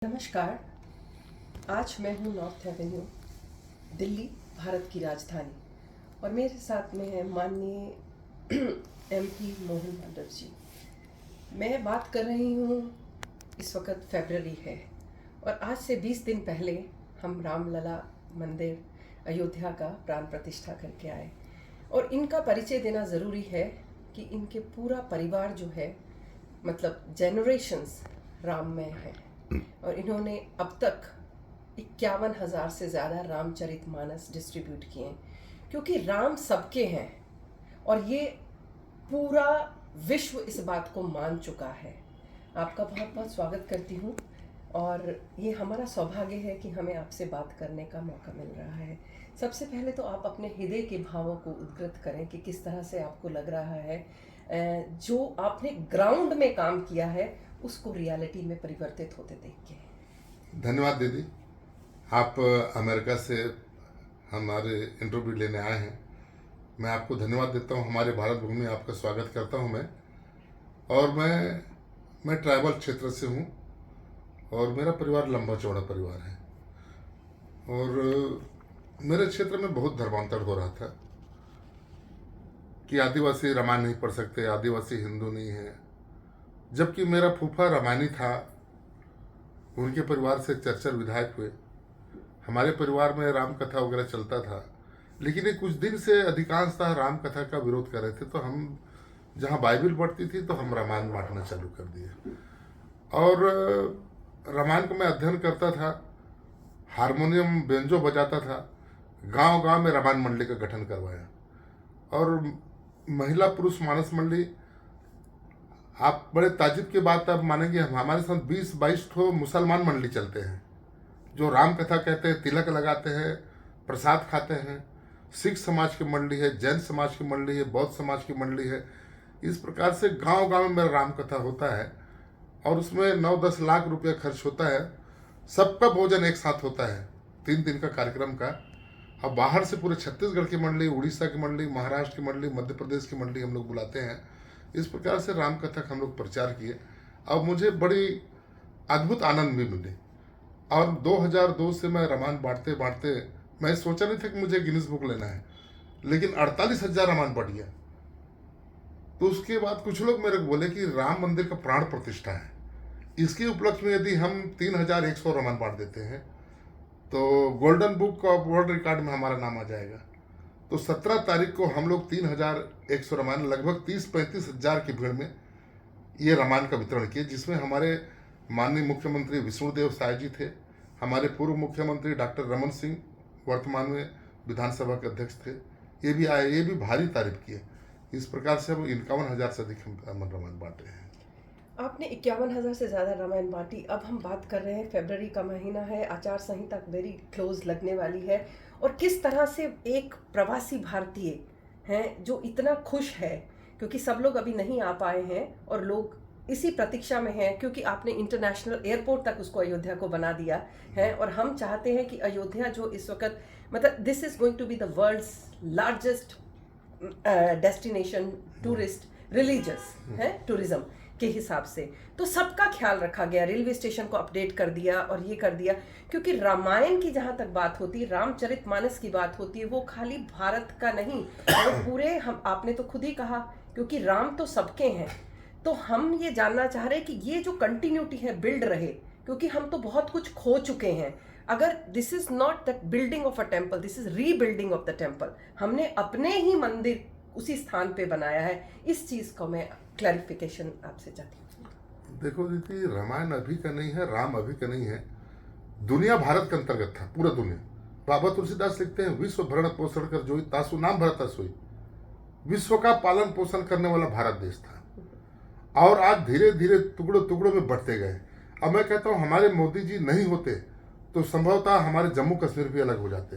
नमस्कार। आज मैं हूँ नॉर्थ एवेन्यू, दिल्ली, भारत की राजधानी, और मेरे साथ में है माननीय एमपी मोहन यादव जी। मैं बात कर रही हूँ, इस वक्त फरवरी है और आज से 20 दिन पहले हम रामलला मंदिर अयोध्या का प्राण प्रतिष्ठा करके आए। और इनका परिचय देना ज़रूरी है कि इनके पूरा परिवार जो है, मतलब जेनरेशंस राम में है, और इन्होंने अब तक 51,000 से ज़्यादा रामचरितमानस डिस्ट्रीब्यूट किए हैं, क्योंकि राम सबके हैं और ये पूरा विश्व इस बात को मान चुका है। आपका बहुत बहुत स्वागत करती हूँ और ये हमारा सौभाग्य है कि हमें आपसे बात करने का मौका मिल रहा है। सबसे पहले तो आप अपने हृदय के भावों को उद्गृत करें कि किस तरह से आपको लग रहा है, जो आपने ग्राउंड में काम किया है उसको रियलिटी में परिवर्तित होते देख के। धन्यवाद दीदी, आप अमेरिका से हमारे इंटरव्यू लेने आए हैं। मैं आपको धन्यवाद देता हूं। हमारे भारत भूमि में आपका स्वागत करता हूं मैं। और मैं ट्राइबल क्षेत्र से हूं और मेरा परिवार लंबा चौड़ा परिवार है। और मेरे क्षेत्र में बहुत धर्मांतर हो रहा था कि आदिवासी रामायण नहीं पढ़ सकते, आदिवासी हिंदू नहीं है, जबकि मेरा फूफा रामायणी था। उनके परिवार से चर्चा विधायक हुए। हमारे परिवार में राम कथा वगैरह चलता था, लेकिन ये कुछ दिन से अधिकांशतः राम कथा का विरोध कर रहे थे। तो हम जहाँ बाइबल पढ़ती थी तो हम रामायण बांटना चालू कर दिए। और रामायण को मैं अध्ययन करता था, हारमोनियम बेंजो बजाता था, गांव गांव में रामायण मंडली का गठन करवाया। और महिला पुरुष मानस मंडली, आप बड़े ताजुब की बात आप मानेंगे, हमारे साथ 20-22 ठो मुसलमान मंडली चलते हैं जो राम कथा कहते हैं, तिलक लगाते हैं, प्रसाद खाते हैं। सिख समाज की मंडली है, जैन समाज की मंडली है, बौद्ध समाज की मंडली है। इस प्रकार से गांव गांव में मेरा राम कथा होता है और उसमें 9-10 लाख रुपया खर्च होता है। सबका भोजन एक साथ होता है 3 दिन का कार्यक्रम का। अब बाहर से पूरे छत्तीसगढ़ की मंडली, उड़ीसा की मंडली, महाराष्ट्र की मंडली, मध्य प्रदेश की मंडली हम लोग बुलाते हैं। इस प्रकार से राम कथा का हम लोग प्रचार किए। अब मुझे बड़ी अद्भुत आनंद भी मिले। और 2002 से मैं रामायण बांटते बांटते, मैं सोचा नहीं था कि मुझे गिनीज बुक लेना है, लेकिन 48,000 रामायण बढ़ गया। तो उसके बाद कुछ लोग मेरे को बोले कि राम मंदिर का प्राण प्रतिष्ठा है, इसके उपलक्ष्य में यदि हम 3,100 रामायण बांट देते हैं तो golden book of world record में हमारा नाम आ जाएगा। तो 17 तारीख को हम लोग 3,100 रामायण, लगभग 30-35 हजार की भीड़ में ये रामायण का वितरण किए, जिसमें हमारे माननीय मुख्यमंत्री विष्णुदेव साय जी थे, हमारे पूर्व मुख्यमंत्री डॉक्टर रमन सिंह वर्तमान में विधानसभा के अध्यक्ष थे, ये भी आए, ये भी भारी तारीफ किए। इस प्रकार से अब 51,000 से अधिक हम रामायण बांटे हैं। आपने 51,000 से ज़्यादा रामायण बांटी। अब हम बात कर रहे हैं, फरवरी का महीना है, आचार संहिता वेरी क्लोज लगने वाली है, और किस तरह से एक प्रवासी भारतीय हैं जो इतना खुश है, क्योंकि सब लोग अभी नहीं आ पाए हैं और लोग इसी प्रतीक्षा में हैं, क्योंकि आपने इंटरनेशनल एयरपोर्ट तक उसको अयोध्या को बना दिया है। और हम चाहते हैं कि अयोध्या जो इस वक्त, मतलब this is going to be the world's largest destination tourist religious है, टूरिज्म के हिसाब से। तो सबका ख्याल रखा गया, रेलवे स्टेशन को अपडेट कर दिया और ये कर दिया, क्योंकि रामायण की जहाँ तक बात होती है, रामचरितमानस की बात होती है, वो खाली भारत का नहीं, वो पूरे, हम, आपने तो खुद ही कहा, क्योंकि राम तो सबके हैं। तो हम ये जानना चाह रहे हैं कि ये जो कंटिन्यूटी है बिल्ड रहे, क्योंकि हम तो बहुत कुछ खो चुके हैं। अगर this is not the building of a temple, this is rebuilding of the temple. हमने अपने ही मंदिर उसी स्थान पे बनाया है। इस चीज को मैं क्लैरिफिकेशन आपसे चाहती हूँ। देखो दीदी, रामायण अभी का नहीं है, राम अभी का नहीं है, दुनिया भारत के अंतर्गत था, पूरा दुनिया। बाबा तुलसीदास लिखते हैं, विश्व भरण पोषण कर जोई तासु नाम भरता सोई। विश्व का पालन पोषण करने वाला भारत देश था, और आज धीरे धीरे टुकड़ों टुकड़ों में बढ़ते गए। अब मैं कहता हूँ, हमारे मोदी जी नहीं होते तो संभवतः हमारे जम्मू कश्मीर भी अलग हो जाते।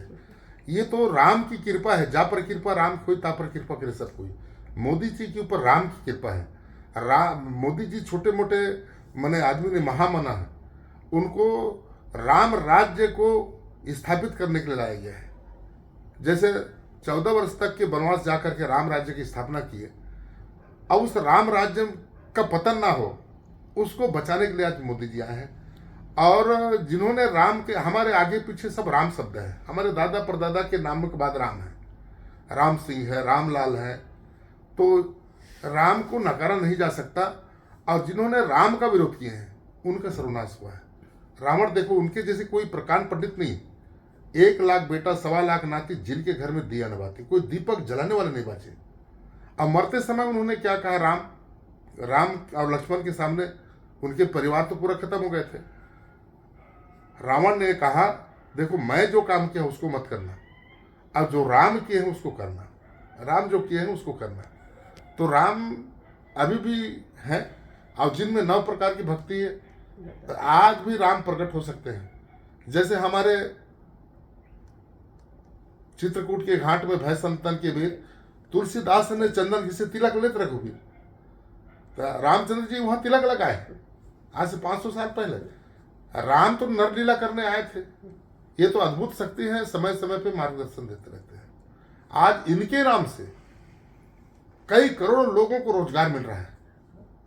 ये तो राम की कृपा है, जा पर कृपा राम कोई ता पर कृपा करे सब कोई। मोदी जी के ऊपर राम की कृपा है। मोदी जी छोटे मोटे मने आदमी ने महामना है, उनको राम राज्य को स्थापित करने के लिए लाया गया है। जैसे 14 वर्ष तक के वनवास जाकर के राम राज्य की स्थापना की है। अब उस राम राज्य का पतन ना हो, उसको बचाने के लिए आज मोदी जी आए हैं। और जिन्होंने राम के, हमारे आगे पीछे सब राम शब्द है, हमारे दादा परदादा के नाम के बाद राम है, राम सिंह है, रामलाल है, तो राम को नकारा नहीं जा सकता। और जिन्होंने राम का विरोध किए हैं उनका सर्वनाश हुआ है। रावण देखो, उनके जैसे कोई प्रकांड पंडित नहीं, 1 लाख बेटा 1.25 लाख नाती, जिनके घर में दिया न बाती, कोई दीपक जलाने वाले नहीं बचे। अब मरते समय उन्होंने क्या कहा, राम और लक्ष्मण के सामने उनके परिवार तो पूरा खत्म हो गए थे। रावण ने कहा देखो, मैं जो काम किया उसको मत करना, अब जो राम किए हैं उसको करना, राम जो किए हैं उसको करना। तो राम अभी भी है, और जिनमें 9 प्रकार की भक्ति है, तो आज भी राम प्रकट हो सकते हैं। जैसे हमारे चित्रकूट के घाट में भय संतन के वीर तुलसीदास ने चंदन घिसे तिलक लेत रघुवीर, तो रामचंद्र जी वहां तिलक लगाए आज से 500 साल पहले। राम तो नरलीला करने आए थे। ये तो अद्भुत शक्ति है, समय समय पे मार्गदर्शन देते रहते हैं। आज इनके नाम से कई करोड़ों लोगों को रोजगार मिल रहा है।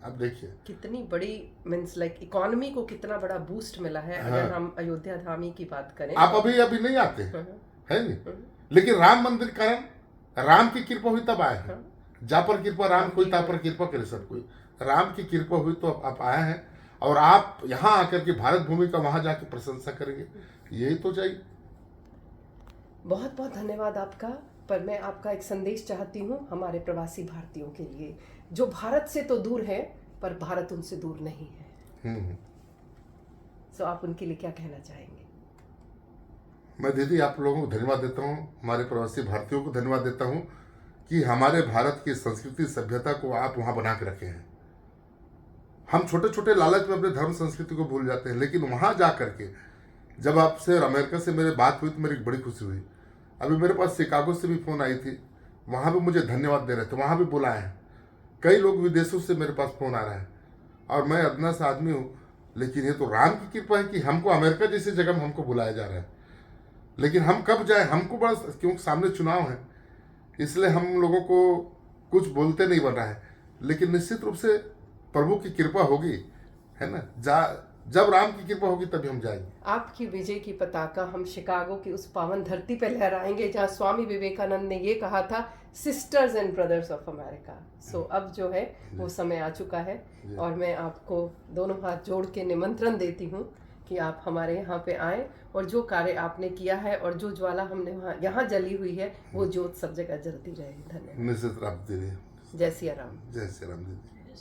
अब देखिए कितनी बड़ी मीन्स लाइक इकोनॉमी को कितना बड़ा बूस्ट मिला है। हाँ। अगर हम अयोध्या धामी की बात करें, आप अभी नहीं आते है नहीं, लेकिन राम मंदिर कारण राम की कृपा हुई तब आए हैं। जा पर कृपा राम कोई, ता पर कृपा करे सब कोई। राम की कृपा हुई तो आप आए हैं, और आप यहाँ आकर के भारत भूमि का वहां जाके प्रशंसा करेंगे, यही तो चाहिए। बहुत बहुत धन्यवाद आपका। पर मैं आपका एक संदेश चाहती हूँ हमारे प्रवासी भारतीयों के लिए, जो भारत से तो दूर है पर भारत उनसे दूर नहीं है। सो आप उनके लिए क्या कहना चाहेंगे? मैं दीदी आप लोगों को धन्यवाद देता हूँ, हमारे प्रवासी भारतीयों को धन्यवाद देता हूँ कि हमारे भारत की संस्कृति सभ्यता को आप वहाँ बना के रखे हैं। हम छोटे छोटे लालच में अपने धर्म संस्कृति को भूल जाते हैं, लेकिन वहाँ जा करके जब आपसे और अमेरिका से मेरी बात हुई तो मेरी बड़ी खुशी हुई। अभी मेरे पास शिकागो से भी फ़ोन आई थी, वहाँ भी मुझे धन्यवाद दे रहे थे, वहाँ भी बुलाए हैं। कई लोग विदेशों से मेरे पास फ़ोन आ रहा है, और मैं अदना सा आदमी हूँ, लेकिन ये तो राम की कृपा है कि हमको अमेरिका जैसी जगह में हमको बुलाया जा रहा है। लेकिन हम कब जाए, हमको बड़ा, क्योंकि सामने चुनाव है, इसलिए हम लोगों को कुछ बोलते नहीं बन रहा है। लेकिन निश्चित रूप से प्रभु की कृपा होगी, है ना, जब राम की कृपा होगी तभी हम जाएंगे। आपकी विजय की पताका हम शिकागो की उस पावन धरती पर लहराएंगे जहाँ स्वामी विवेकानंद ने ये कहा था, sisters and brothers of America. So अब जो है वो समय आ चुका है, और मैं आपको दोनों हाथ जोड़ के निमंत्रण देती हूँ कि आप हमारे यहाँ पे आएँ, और जो कार्य आपने किया है और जो ज्वाला हमने यहाँ जली हुई है वो ज्योत सब जगह जलती रहे। धन्यवाद। निश्चित राम दीदी। जय सिया राम। जय श्री राम दीदी।